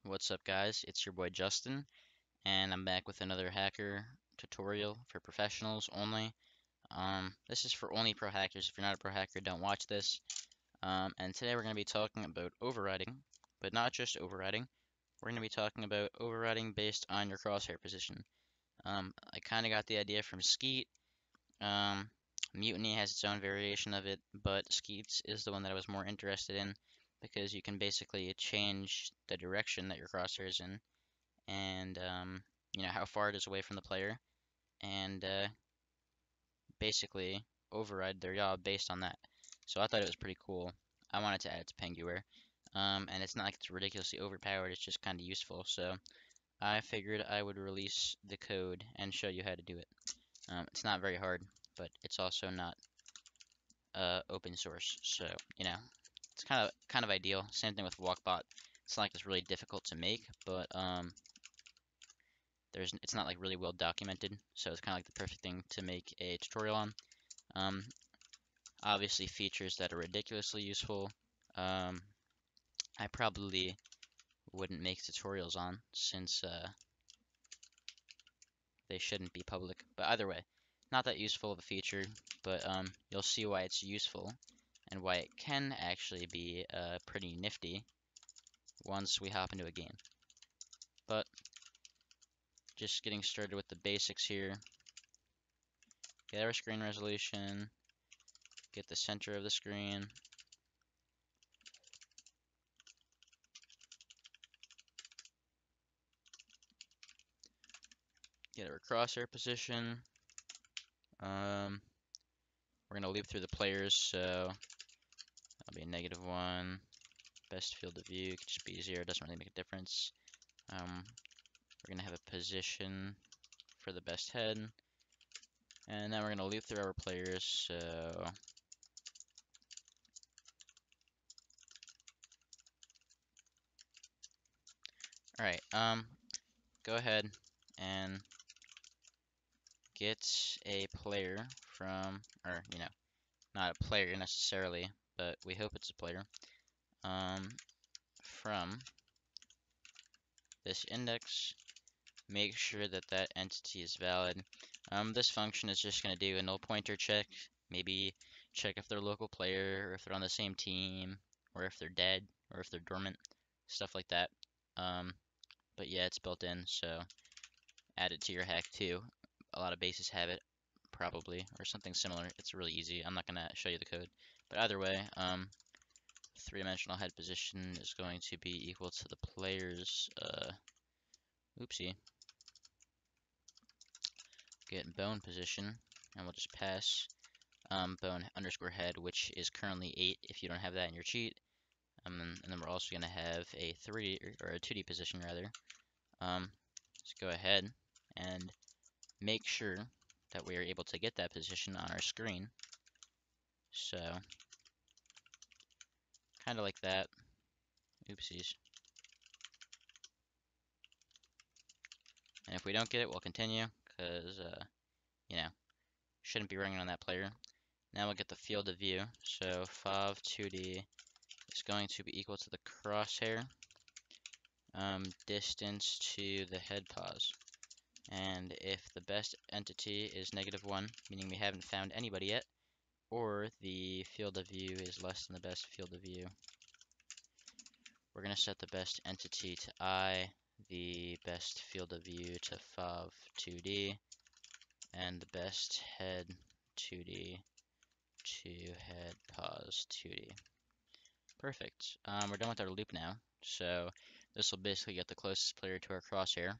What's up, guys? It's your boy Justin, and I'm back with another hacker tutorial for professionals only. This is for only pro hackers. If you're not a pro hacker, don't watch this. And today we're going to be talking about overriding, but not just overriding. We're going to be talking about overriding based on your crosshair position. I kind of got the idea from Skeet. Um, Mutiny has its own variation of it, but Skeet's is the one that I was more interested in because you can basically change the direction that your crosshair is in and how far it is away from the player, and basically override their job based on that. So I thought it was pretty cool. I wanted to add it to Penguware, and it's not like it's ridiculously overpowered. It's just kind of useful. So I figured I would release the code and show you how to do it. It's not very hard, but it's also not open source, so it's kind of ideal. Same thing with Walkbot. It's not like it's really difficult to make, but it's not like really well documented, so it's kind of like the perfect thing to make a tutorial on. Um, Obviously, features that are ridiculously useful, um, I probably wouldn't make tutorials on since they shouldn't be public. But either way, not that useful of a feature, but you'll see why it's useful and why it can actually be pretty nifty once we hop into a game. But just getting started with the basics here. Get our screen resolution, get the center of the screen, get our crosshair position. We're gonna loop through the players, so that'll be a -1. Best field of view could just be 0, doesn't really make a difference. We're gonna have a position for the best head, and then we're gonna loop through our players, so alright, go ahead and get a player from, or, not a player necessarily, but we hope it's a player, from this index. Make sure that that entity is valid. This function is just going to do a null pointer check, maybe check if they're a local player, or if they're on the same team, or if they're dead, or if they're dormant, stuff like that. But yeah, it's built in, so add it to your hack too. A lot of bases have it, probably, or something similar. It's really easy. I'm not going to show you the code. But either way, three-dimensional head position is going to be equal to the player's, oopsie, get bone position, and we'll just pass bone underscore head, which is currently 8 if you don't have that in your cheat. And then we're also going to have a 3D, or a 2D position rather. Let's go ahead and make sure that we are able to get that position on our screen. So, kind of like that. Oopsies. And if we don't get it, we'll continue, because, shouldn't be running on that player. Now we'll get the field of view. So, fov 2D is going to be equal to the crosshair distance to the head pause. And if the best entity is -1, meaning we haven't found anybody yet, or the field of view is less than the best field of view, we're going to set the best entity to I, the best field of view to fov 2D, and the best head 2D to head pause 2D. Perfect. We're done with our loop now, so this will basically get the closest player to our crosshair.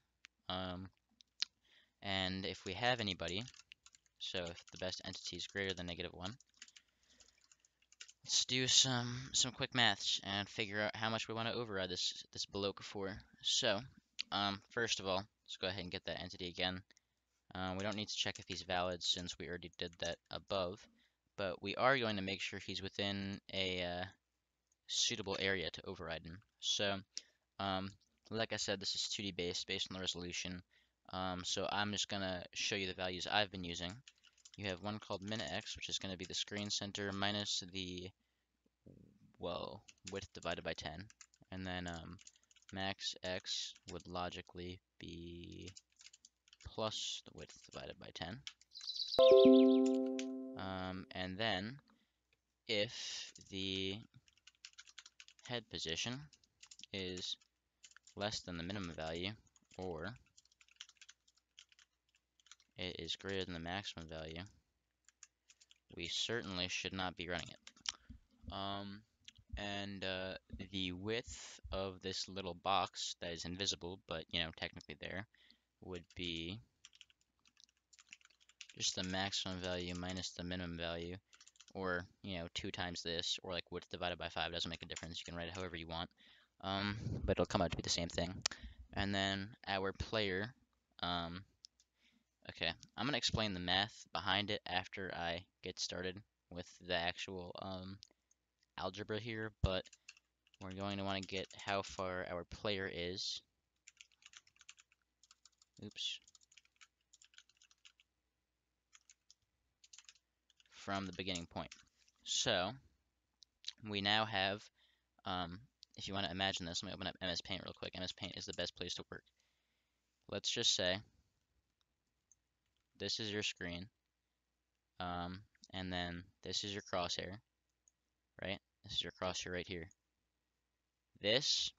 And if we have anybody, so if the best entity is greater than -1, let's do some quick maths and figure out how much we want to override this bloke for. So, first of all, let's go ahead and get that entity again. We don't need to check if he's valid since we already did that above, but we are going to make sure he's within a suitable area to override him. So, like I said, this is 2D based on the resolution. So I'm just gonna show you the values I've been using. You have one called min_x, which is going to be the screen center minus the width divided by 10, and then max x would logically be plus the width divided by 10. And then if the head position is less than the minimum value, or it is greater than the maximum value, we certainly should not be running it. And the width of this little box that is invisible, but technically there, would be just the maximum value minus the minimum value, or 2 times this, or like width divided by 5. Doesn't make a difference. You can write it however you want, but it'll come out to be the same thing. And then our player, okay, I'm gonna explain the math behind it after I get started with the actual algebra here, but we're going to want to get how far our player is. Oops. From the beginning point. So we now have, if you want to imagine this, let me open up MS Paint real quick. MS Paint is the best place to work. Let's just say this is your screen, and then this is your crosshair, right? This is your crosshair right here. This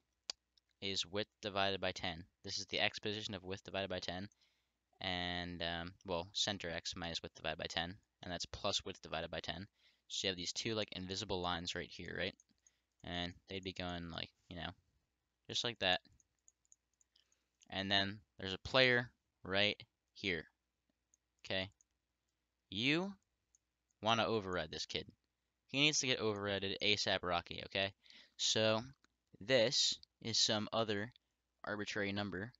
is width divided by 10. This is the x position of width divided by 10, and well, center x minus width divided by 10, and that's plus width divided by 10. So you have these two like invisible lines right here, right? And they'd be going like, just like that. And then there's a player right here. Okay? You want to override this kid. He needs to get overridden ASAP Rocky, okay? So this is some other arbitrary number,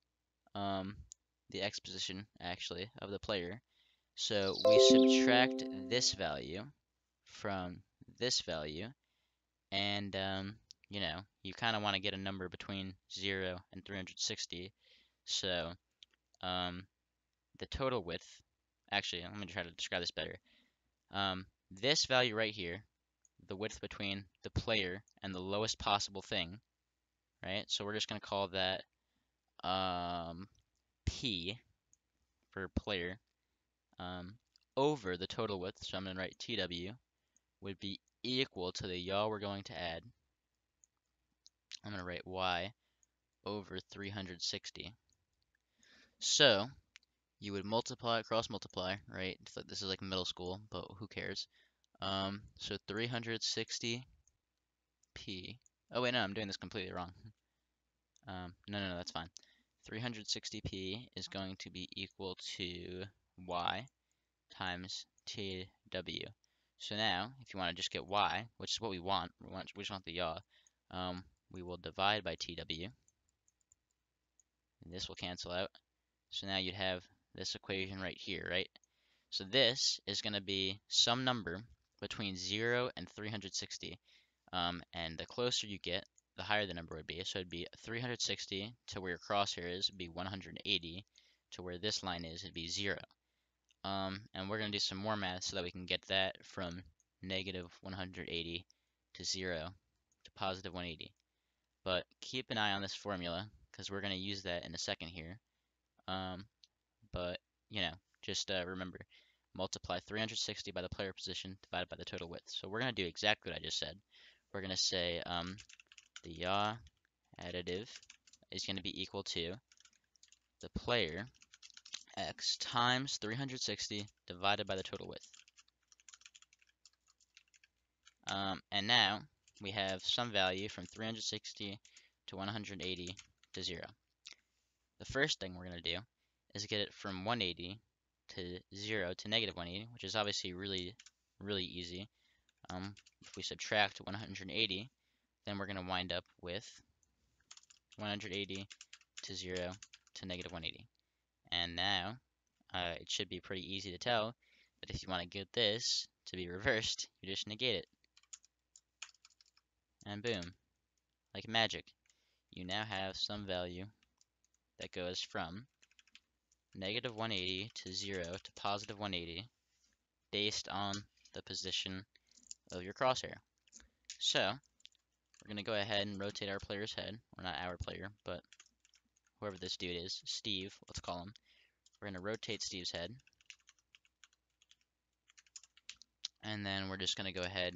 the x position actually of the player. So we subtract this value from this value, and you kind of want to get a number between 0 and 360. So the total width, actually, let me try to describe this better. This value right here, the width between the player and the lowest possible thing, right? So we're just going to call that P for player, over the total width, so I'm going to write TW, would be equal to the yaw we're going to add. I'm going to write Y over 360. So you would multiply, cross multiply, right? This is like middle school, but who cares? So 360p. Oh wait, no, I'm doing this completely wrong. No, that's fine. 360p is going to be equal to y times tw. So now, if you want to just get y, which is what we want, we just want the yaw, we will divide by tw, and this will cancel out. So now you'd have this equation right here, right? So this is going to be some number between 0 and 360, and the closer you get, the higher the number would be. So it'd be 360 to where your crosshair is, it'd be 180 to where this line is, it'd be 0. And we're going to do some more math so that we can get that from negative 180 to 0 to positive 180. But keep an eye on this formula because we're going to use that in a second here. But just remember, multiply 360 by the player position divided by the total width. So we're going to do exactly what I just said. We're going to say the yaw additive is going to be equal to the player x times 360 divided by the total width. And now we have some value from 360 to 180 to 0. The first thing we're going to do is get it from 180 to 0 to negative 180, which is obviously really, really easy. If we subtract 180, then we're going to wind up with 180 to 0 to negative 180. And now it should be pretty easy to tell that if you want to get this to be reversed, you just negate it. And boom, like magic, you now have some value that goes from negative 180 to 0 to positive 180 based on the position of your crosshair. So we're we're gonna go ahead and rotate our player's head, or not our player, but whoever this dude is, Steve, let's call him. We're gonna rotate Steve's head, and then we're just gonna go ahead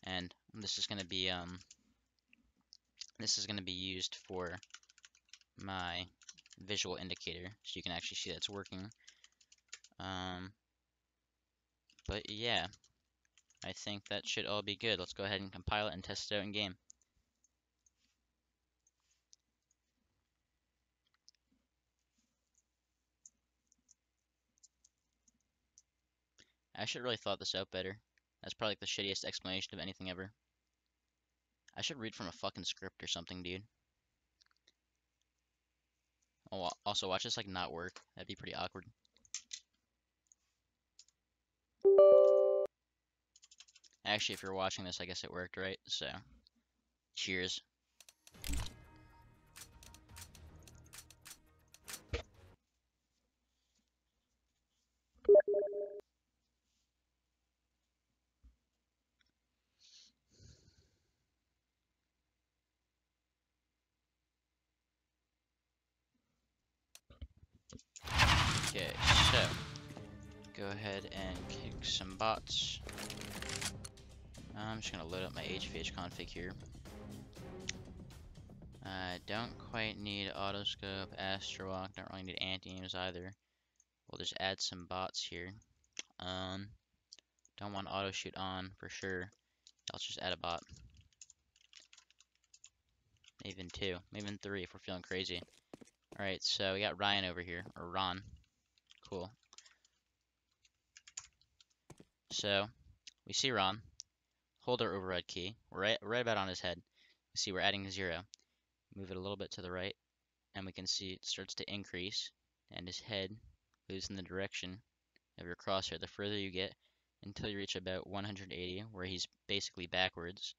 and this is gonna be used for my visual indicator, so you can actually see that it's working. But yeah, I think that should all be good. Let's go ahead and compile it and test it out in game. I should really thought this out better. That's probably like the shittiest explanation of anything ever. I should read from a fucking script or something, dude. Oh, also, watch this like not work. That'd be pretty awkward. Actually, if you're watching this, I guess it worked, right? So, cheers. Okay, so go ahead and kick some bots. I'm just gonna load up my HVH config here. I don't quite need autoscope, astrowalk, don't really need anti-aims either. We'll just add some bots here. Don't want auto shoot on for sure. Let's just add a bot. Even 2, even 3 if we're feeling crazy. Alright, so we got Ryan over here, or Ron. Cool. So, we see Ron. Hold our override key. We're right about on his head. We see we're adding 0. Move it a little bit to the right, and we can see it starts to increase, and his head moves in the direction of your crosshair. The further you get, until you reach about 180, where he's basically backwards,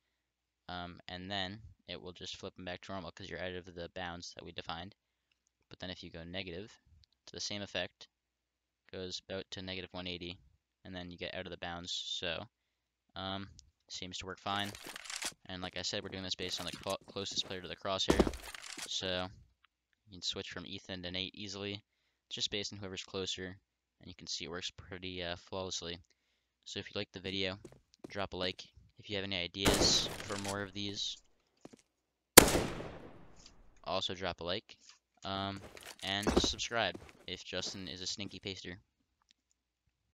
and then it will just flip him back to normal because you're out of the bounds that we defined. But then if you go negative, to the same effect, goes about to negative 180, and then you get out of the bounds. So, seems to work fine. And like I said, we're doing this based on the closest player to the crosshair. So, you can switch from Ethan to Nate easily, just based on whoever's closer, and you can see it works pretty flawlessly. So if you liked the video, drop a like. If you have any ideas for more of these, also drop a like. And subscribe if Justin is a stinky paster.